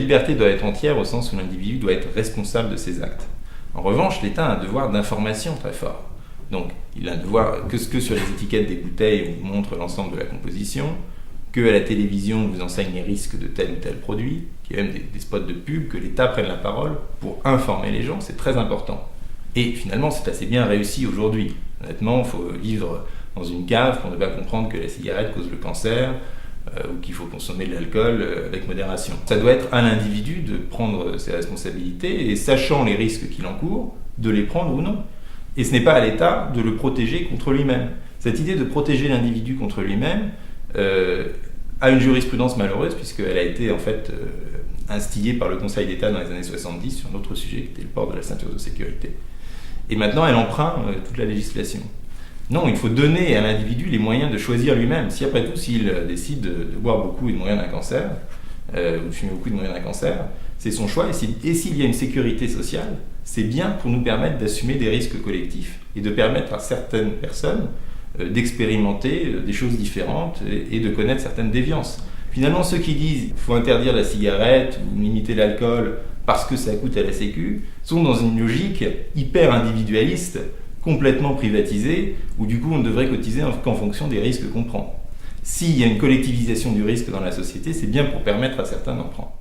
liberté doit être entière au sens où l'individu doit être responsable de ses actes. En revanche, l'État a un devoir d'information très fort. Donc, il a un devoir que sur les étiquettes des bouteilles, on vous montre l'ensemble de la composition, qu'à la télévision, on vous enseigne les risques de tel ou tel produit, qu'il y a même des spots de pub, que l'État prenne la parole pour informer les gens, c'est très important. Et finalement, c'est assez bien réussi aujourd'hui. Honnêtement, il faut vivre dans une cave pour ne pas comprendre que la cigarette cause le cancer, ou qu'il faut consommer de l'alcool avec modération. Ça doit être à l'individu de prendre ses responsabilités et, sachant les risques qu'il encourt, de les prendre ou non. Et ce n'est pas à l'État de le protéger contre lui-même. Cette idée de protéger l'individu contre lui-même a une jurisprudence malheureuse, puisqu'elle a été en fait instillée par le Conseil d'État dans les années 70 sur un autre sujet qui était le port de la ceinture de sécurité. Et maintenant, elle emprunte toute la législation. Non, il faut donner à l'individu les moyens de choisir lui-même. Si après tout, s'il décide de boire beaucoup et de mourir d'un cancer, ou de fumer beaucoup et de mourir d'un cancer, c'est son choix. Et s'il y a une sécurité sociale, c'est bien pour nous permettre d'assumer des risques collectifs et de permettre à certaines personnes d'expérimenter des choses différentes et de connaître certaines déviances. Finalement, ceux qui disent qu'il faut interdire la cigarette ou limiter l'alcool parce que ça coûte à la Sécu sont dans une logique hyper individualiste, complètement privatisée, où du coup on ne devrait cotiser qu'en fonction des risques qu'on prend. S'il y a une collectivisation du risque dans la société, c'est bien pour permettre à certains d'en prendre.